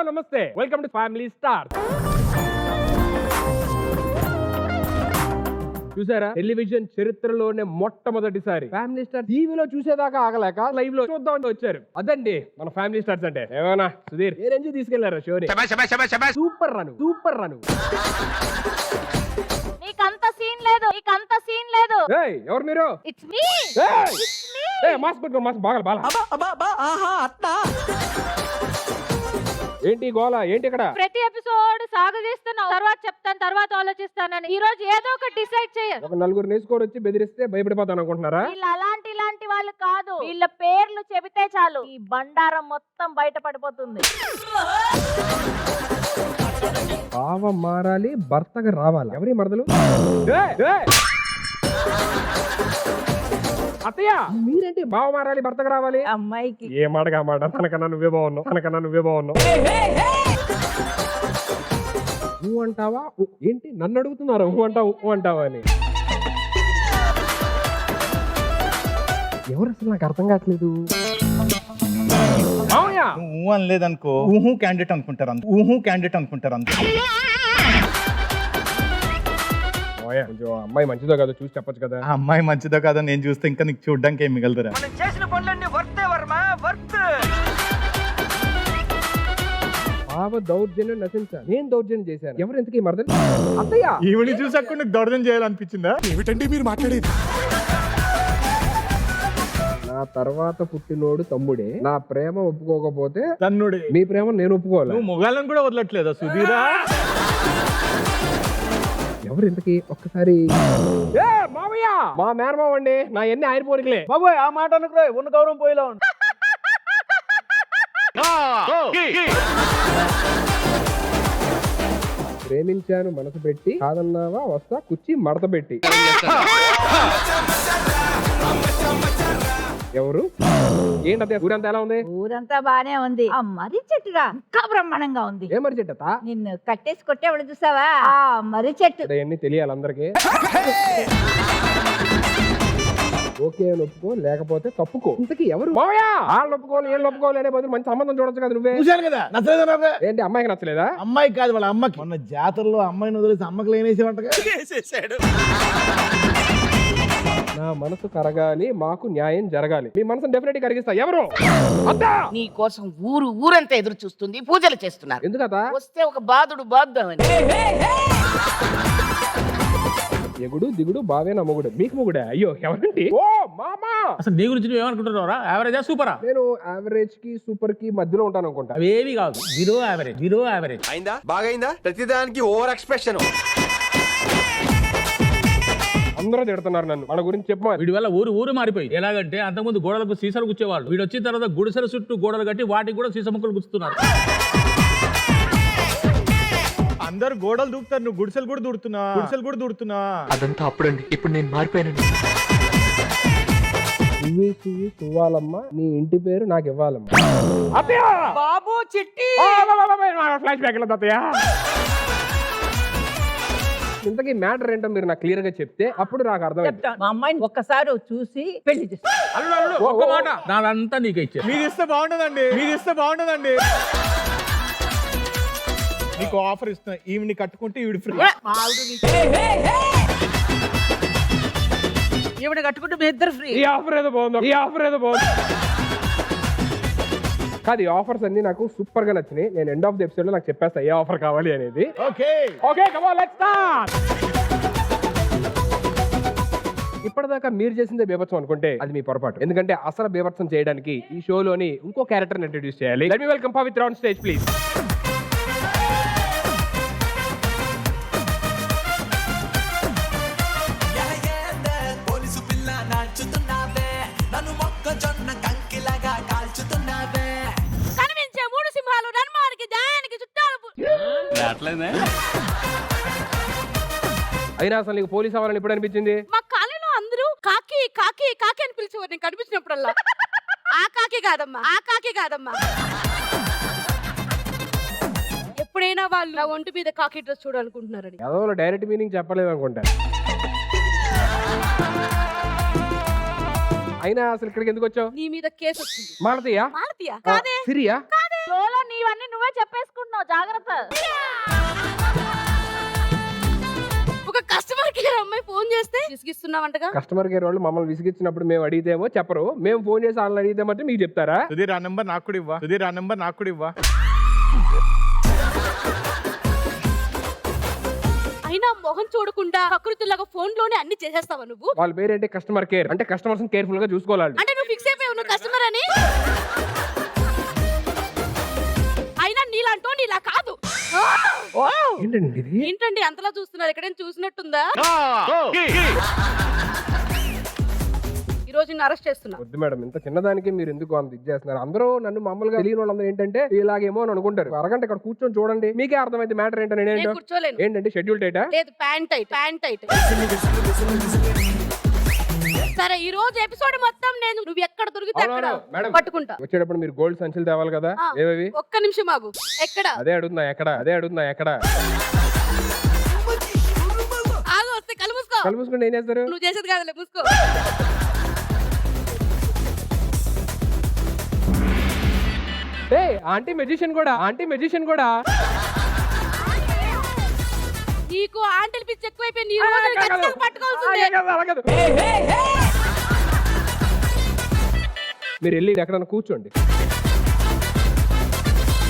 నమస్తే, welcome to family star. చూసారా, television చరిత్రలోనే మొట్టమొదటిసారి ఫ్యామిలీ స్టార్ టీవీలో చూసేదాకా ఆగలేక లైవ్ లో చూద్దామని వచ్చారు. అదండి మన ఫ్యామిలీ స్టార్స్ అంటే. ఏమన్నా సుధీర్ ఏ రేంజ్ తీసుకెళ్లారా షోని? సూపర్ రను, సూపర్ రను. నీకంత సీన్ లేదు, నీకంత సీన్ లేదు. ఏయ్ ఎవరు మీరు? It's me. ఏయ్ మాస్క్ పెట్టుకో, మాస్క్ బాగా బాగా. ఏంటి గోల ఏంటి ఇక్కడ? ప్రతి ఎపిసోడ్ సాగదీస్తున్నావు. తర్వాత చెప్తాను, తర్వాత ఆలోచిస్తానని. ఈ రోజు ఏదో ఒకటి డిసైడ్ చేయాలి. ఒక నలుగురు నేర్చుకోని వచ్చి బెదిరిస్తే భయపడిపోతాను అనుకుంటున్నారా? వీళ్ళు ఇలాంటి వాళ్ళు కాదు. వీళ్ళ పేర్లు చెబితే చాలు ఈ బండారం మొత్తం బయట పడిపోతుంది. భావం మారాలి, భర్తగా రావాలి. ఎవరి మరదలు? అత్తయ్య మీరేంటి బావ మారాలి భర్తగా రావాలి? అమ్మాయికి ఏ మాటగా మాట. తనకన్నా నువ్వే బాగున్నావు, తనకన్నా నువ్వే బాగున్నావు. నువ్వు అంటావా? ఏంటి నన్ను అడుగుతున్నారు నువ్వు అంటావు నువ్వు అంటావా అని? ఎవరు అసలు నాకు అర్థం కావట్లేదు. ఊహు అనలేదనుకో, ఊహు క్యాండిడేట్ అనుకుంటారు అంత, ఊహు క్యాండిడేట్ అనుకుంటారు అంత. కొంచెం అమ్మాయి మంచిదో కదా చూసి చెప్పొచ్చు కదా. ఆ అమ్మాయి మంచిదో కాదో నేను చూస్తే ఇంకా నీకు చూడడానికి ఏం మిగలదురా. బావ దౌర్జన్యం నశించాలి, నేను దౌర్జన్యం చేశాను. ఎవరు ఎందుకు మరదలు? అత్తయ్య ఈవిని చూసాక నీకు దౌర్జన్యం చేయాలనిపించిందా? ఏమిటండి మీరు మాట్లాడేది? నా తర్వాత పుట్టినోడు తమ్ముడే. నా ప్రేమ ఒప్పుకోకపోతే తన్నుడే. మీ ప్రేమ నేను ఒప్పుకోవాలి. నువ్వు మొగాళ్ళని కూడా వదలట్లేదా సుధీరా? ఎవరు ఇంతకి? ఒక్కసారి మామయ్య, మా మేనమావ అండి. నా ఎన్ని ఆయన పోలికలే. బాబోయ్ ఆ మాట అనుకురా, ఉన్న గౌరవం పోయేలా ఉంది. ప్రేమించాను మనసు పెట్టి, కాదన్నావా వస్తా కుర్చీ మడత పెట్టి. ఎవరు? ఏంటంటే ఊరంతా ఎలా ఉంది? ఊరంతా బానే ఉంది. ఆ మర్రి చెట్టురా ఇంకా బ్రహ్మాండంగా ఉంది. ఏ మరి చెట్టత? నిన్ను కట్టేసి కొట్టేవాడు చూసావా? ఆ మర్రి చెట్టు. అవన్నీ తెలియాలి అందరికి. ఓకే ఒప్పుకో, లేకపోతే తప్పుకో. ఇంతకీ ఎవరు? వాళ్ళు ఒప్పుకోవాలి, ఏళ్ళు ఒప్పుకోవాలి అనే బదులు మంచి సంబంధం చూడొచ్చు కదా. నువ్వే చూశాను కదా, నచ్చలేదు. ఏంటి అమ్మాయికి నచ్చలేదా? అమ్మాయి కాదు వాళ్ళ అమ్మకి. మొన్న జాతరలో అమ్మాయిని వదిలేసి అమ్మకి లేనేసేవంటగా. నా మనసు కరగాలి, మాకు న్యాయం జరగాలి. మీ మనసును డెఫినెట్ గా కరిగిస్తా. ఎవరు? నీ కోసం ఊరంతా ఎదురు చూస్తుంది, పూజలు చేస్తున్నారు. ఎందుకత? వస్తే ఒక బాధుడు బాద్దామని. ఎగుడు దిగుడు బావే నా మొగుడు. మీకు మొగుడే? అయ్యో ఎవరండి? ఓ మామా. అసలు నీ గురించి నువ్వు ఏమనుకుంటున్నారా? యావరేజా సూపరా? నేను యావరేజ్ కి సూపర్ కి మధ్యలో ఉంటాను అనుకుంటా. అవేవి కాదు, బిలో యావరేజ్, బిలో యావరేజ్. అయిందా? బాగైందా? ప్రతిదానికి ఓవర్ ఎక్స్ప్రెషన్. అందరూ తిడుతున్నారు నన్ను. మన గురించి చెప్పమా. వీడి వల్ల ఊరు మారిపోయింది. ఎలాగంటే అంతకుముందు గోడలకు సీసాలు గుచ్చేవాళ్ళు. వీడు వచ్చిన తర్వాత గుడిసెల చుట్టూ గోడలు కట్టి వాటికి కూడా సీసా ముక్కలు గుచ్చుతున్నారు. అందరు గోడలు దూకుతారు, నువ్వు గుడిసెలు కూడా దూడుతున్నా. అదంతా అప్పుడండి, ఇప్పుడు నేను మారిపోయానండి. సువ్వి సువ్వాలమ్మ, నీ ఇంటి పేరు నాకు ఇవ్వాలమ్మా. బాబు చిట్టి ఫ్లాష్ బ్యాక్ అత్తయ్య. ఇంతకీ మ్యాటర్ ఏంటో మీరు నాకు క్లియర్ గా చెప్తే అప్పుడు నాకు అర్థమైంది. మా అమ్మాయిని ఒక్కసారి చూసి పెళ్లి చేస్తా. అల్లు ఒక్క మాట, నాదంతా నీకే ఇచ్చే. మీరు ఇస్తే బాగుండదండి. నీకు ఆఫర్ ఇస్తున్నా, ఈవిని కట్టుకుంటే ఈవిడ ఫ్రీ. ఈవిడ కట్టుకుంటే మీ ఇద్దరు ఫ్రీ. ఈ ఆఫర్ ఏదో బాగుంది. కాదు, ఈ ఆఫర్స్ అన్ని నాకు సూపర్ గా నచ్చినాయి. నేను ఎండ్ ఆఫ్ ది ఎపిసోడ్ లో నాకు చెప్పేస్తా ఏ ఆఫర్ కావాలి అనేది. Okay come on let's start. ఇప్పటిదాకా మీరు చేసిందే బీభత్సం అనుకుంటే అది మీ పొరపాటు. ఎందుకంటే అసలు బీభత్సం చేయడానికి ఈ షోలోని ఇంకో క్యారెక్టర్ ఇంట్రడ్యూస్ చేయాలి. Let me welcome Pavitra on stage please. కనిపించే మూడు సింహాలు నన్మానికి దానికి చుట్టాలు. అయినా అసలు నీకు పోలీస్ అవ్వాలని ఎప్పుడు అనిపించింది? మా కాలేజీలో అందరూ కాకి కాకి కాకి అని పిలిచేవారు. నేను కనిపించినప్పుడల్లా ఆ కాకి కాదమ్మా. ఎప్పుడైనా వాళ్ళు నా ఒంటి మీద కాకి డ్రెస్ చూడాలనుకుంటున్నారని. ఏదో డైరెక్ట్ మీనింగ్ చెప్పలేదు అనుకుంటా. అయినా అసలు ఇక్కడికి ఎందుకు వచ్చావు? నీ మీద కేసు వచ్చింది. మాలతీయా? మాలతీయా? కాదే. సిరియా? లోలో నీవన్నీ నువ్వే చెప్పేసుకుంటున్నావు, జాగ్రత్త. ఒక కస్టమర్ కేర్ అమ్మాయి ఫోన్ చేస్తే విసిగిస్తున్నావంటగా. కస్టమర్ కేర్ వాళ్ళు మమ్మల్ని విసిగించినప్పుడు మేము అడిగితేమో చెప్పరు, మేము ఫోన్ చేసి వాళ్ళని అడిగితేమంటే మీకు చెప్తారా? సుధీర్ ఆ నెంబర్ నాకు కూడా ఇవ్వా. సుధీర్ ఆ నెంబర్ నాకు కూడా ఇవ్వా. అయినా మొహం చూడకుండా ప్రకృతిలాగా ఫోన్ లోనే అన్ని చేసేస్తావా నువ్వు? వాళ్ళ పేరేంటి? Customer care. అంటే కస్టమర్స్ కేర్ఫుల్ గా చూసుకోవాలి. అంటే నువ్వు ఫిక్స్ అయిపోయావు నువ్వు కస్టమర్ అని. అయినా నీలాంటో నీలా కాదు. ఏంటండి ఇది? ఏంటండి అంతలా చూస్తున్నారు? ఎక్కడైనా చూసినట్టుందా? ఈ రోజు నిన్ను అరెస్ట్ చేస్తున్నా. వద్దు మేడం, ఇంత చిన్నదానికి మీరు ఎందుకు అంత ఇది చేస్తున్నారు? అందరూ నన్ను మామూలుగా తెలియని వాళ్ళందరూ ఏంటంటే ఇలాగేమో అని అనుకుంటారు. అరగంట ఇక్కడ కూర్చొని చూడండి, మీకే అర్థమైంది మ్యాటర్ ఏంటని. నేను కూర్చోలేను. ఏంటంటే షెడ్యూల్ టైటా? లేదు, ప్యాంట్ టైట్. సరే, ఈ రోజు ఎపిసోడ్ మొత్తం నేను నువ్వు ఎక్కడ దొరికితే అక్కడ మేడం పట్టుకుంటా. వచ్చేటప్పుడు మీరు గోల్డ్ సంచులు తేవాలి కదా. ఏవేవి? ఒక్క నిమిషం ఆగు. ఎక్కడ? అదే అడుగుతున్నా ఎక్కడ. ఆగు, వస్తే కళ్ళు మూసుకో. కళ్ళు మూసుకుంటే ఏం చేస్తారు? నువ్వు చేసేది కాదులే, మూసుకో. ఆంటీ మెజిషియన్ కూడా నీకు ఆంటీల పిచ్చి ఎక్కువైపోయింది. ఈ రోజు ఖచ్చితంగా పట్టుకోవాల్సిందే. మీరు వెళ్ళి ఎక్కడన్నా కూర్చోండి.